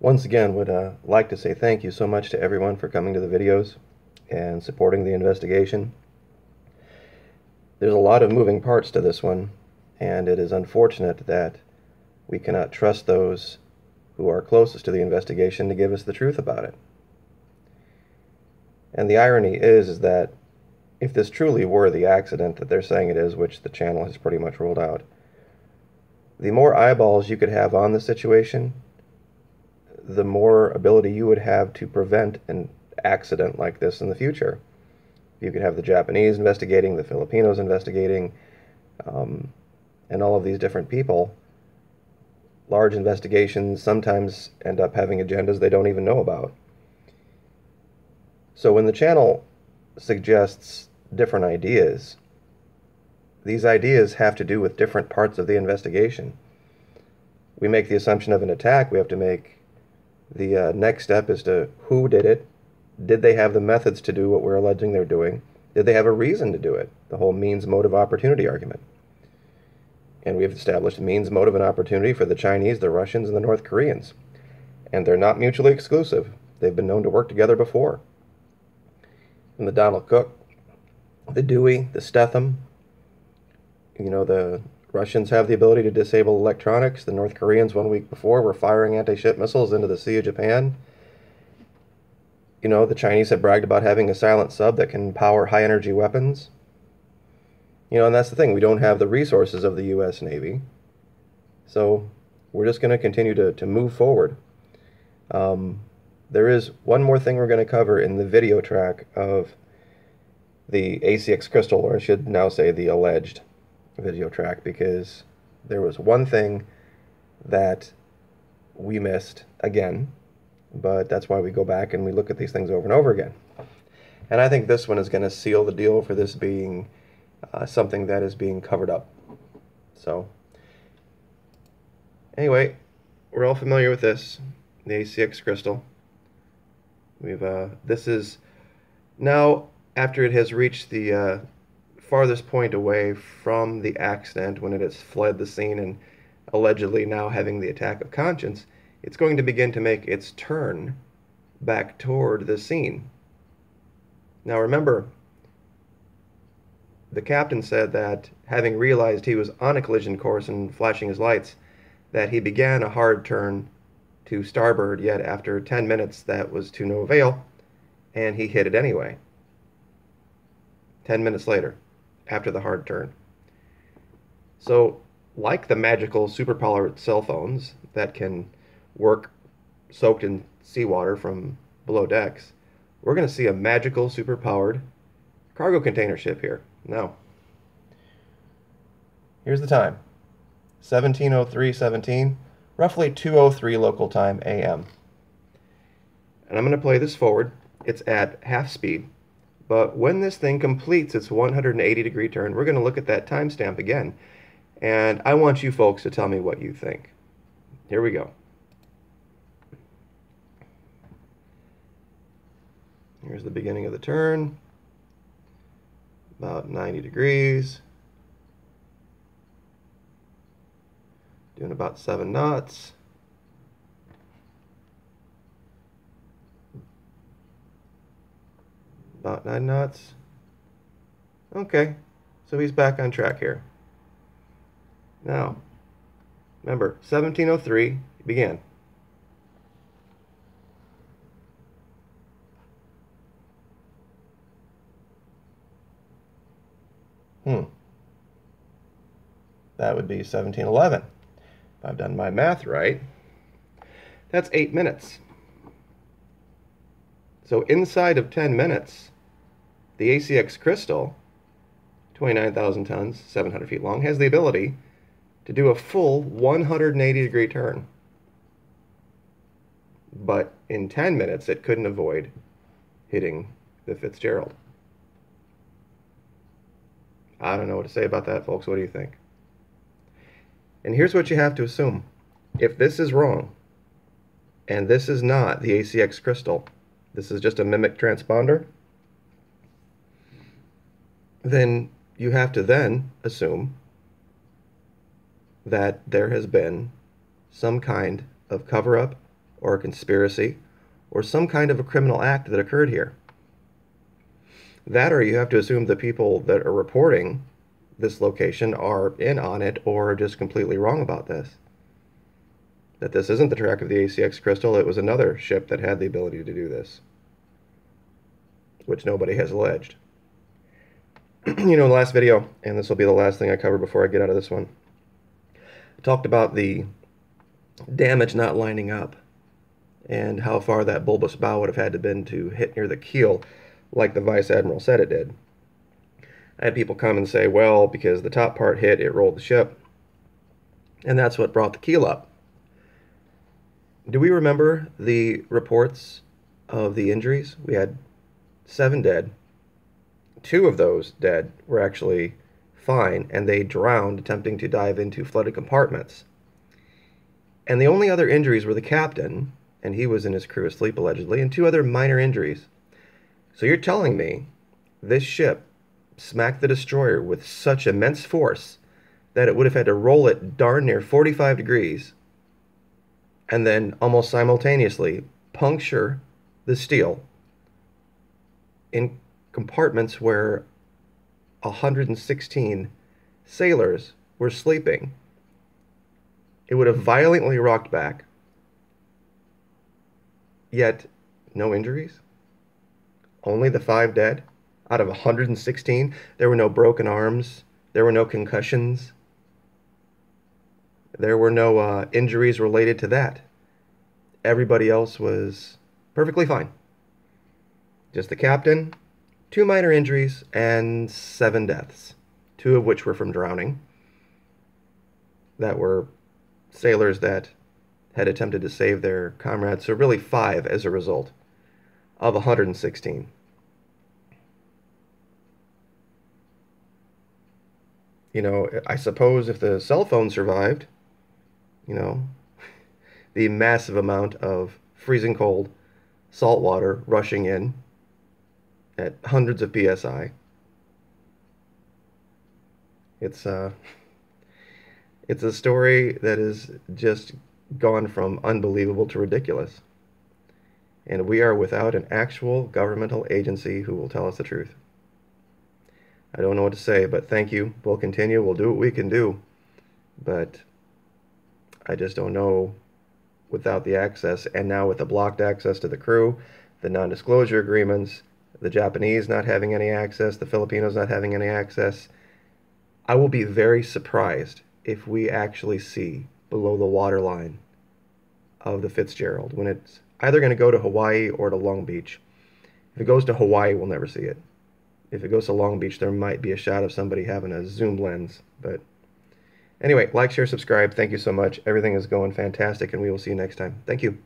Once again, would like to say thank you so much to everyone for coming to the videos and supporting the investigation. There's a lot of moving parts to this one, and it is unfortunate that we cannot trust those who are closest to the investigation to give us the truth about it. And the irony is that if this truly were the accident that they're saying it is, which the channel has pretty much ruled out, the more eyeballs you could have on the situation, the more ability you would have to prevent an accident like this in the future. You could have the Japanese investigating, the Filipinos investigating, and all of these different people. Large investigations sometimes end up having agendas they don't even know about. So when the channel suggests different ideas, these ideas have to do with different parts of the investigation. We make the assumption of an attack. We have to make the next step is to who did it? Did they have the methods to do what we're alleging they're doing? Did they have a reason to do it? The whole means, motive, opportunity argument. And we've established means, motive, and opportunity for the Chinese, the Russians, and the North Koreans. And they're not mutually exclusive. They've been known to work together before. And the Donald Cook, the Dewey, the Stetham, the Russians have the ability to disable electronics. The North Koreans, 1 week before, were firing anti-ship missiles into the Sea of Japan. The Chinese have bragged about having a silent sub that can power high-energy weapons. And that's the thing. We don't have the resources of the U.S. Navy. So we're just going to continue to move forward. There is one more thing we're going to cover in the video track of the ACX crystal, or I should now say the alleged video track, because there was one thing that we missed again, but that's why we go back and we look at these things over and over again. And I think this one is going to seal the deal for this being something that is being covered up. So anyway, we're all familiar with this, the ACX crystal. This is now after it has reached the farthest point away from the accident, when it has fled the scene and allegedly now having the attack of conscience, it's going to begin to make its turn back toward the scene. Now remember, the captain said that having realized he was on a collision course and flashing his lights, that he began a hard turn to starboard, yet after 10 minutes that was to no avail, and he hit it anyway. 10 minutes later, after the hard turn. So, like the magical superpowered cell phones that can work soaked in seawater from below decks, we're going to see a magical superpowered cargo container ship here. Now, here's the time. 17:03:17, roughly 2:03 local time AM. And I'm going to play this forward. It's at half speed. But when this thing completes its 180-degree turn, we're going to look at that timestamp again. And I want you folks to tell me what you think. Here we go. Here's the beginning of the turn. About 90 degrees. Doing about 7 knots. About 9 knots. Okay, so he's back on track here. Now, remember, 17:03, began. That would be 17:11. If I've done my math right, that's 8 minutes. So inside of 10 minutes, the ACX crystal, 29,000 tons, 700 feet long, has the ability to do a full 180-degree turn. But in 10 minutes, it couldn't avoid hitting the Fitzgerald. I don't know what to say about that, folks. What do you think? And here's what you have to assume. If this is wrong, and this is not the ACX crystal, this is just a mimic transponder, then you have to then assume that there has been some kind of cover-up or a conspiracy or some kind of a criminal act that occurred here. That, or you have to assume the people that are reporting this location are in on it or just completely wrong about this. That this isn't the track of the ACX crystal, it was another ship that had the ability to do this, which nobody has alleged. In the last video, and this will be the last thing I cover before I get out of this one, I talked about the damage not lining up and how far that bulbous bow would have had to been to hit near the keel, like the Vice Admiral said it did. I had people come and say, well, because the top part hit, it rolled the ship, and that's what brought the keel up. Do we remember the reports of the injuries? We had 7 dead. 2 of those dead were actually fine, and they drowned attempting to dive into flooded compartments. And the only other injuries were the captain, and he was in his crew asleep allegedly, and 2 other minor injuries. So you're telling me this ship smacked the destroyer with such immense force that it would have had to roll it darn near 45 degrees and then almost simultaneously puncture the steel in compartments where 116 sailors were sleeping. It would have violently rocked back, yet no injuries. Only the 5 dead out of 116. There were no broken arms. There were no concussions. There were no injuries related to that. Everybody else was perfectly fine. Just the captain, 2 minor injuries, and 7 deaths, 2 of which were from drowning. That were sailors that had attempted to save their comrades, so really 5 as a result of 116. I suppose if the cell phone survived, the massive amount of freezing cold salt water rushing in at hundreds of psi. It's a story that is just gone from unbelievable to ridiculous. And we are without an actual governmental agency who will tell us the truth. I don't know what to say, but thank you. We'll continue. We'll do what we can do. But I just don't know without the access, and now with the blocked access to the crew, the non-disclosure agreements, the Japanese not having any access, the Filipinos not having any access, I will be very surprised if we actually see below the waterline of the Fitzgerald when it's either going to go to Hawaii or to Long Beach. If it goes to Hawaii, we'll never see it. If it goes to Long Beach, there might be a shot of somebody having a zoom lens. But anyway, like, share, subscribe. Thank you so much. Everything is going fantastic, and we will see you next time. Thank you.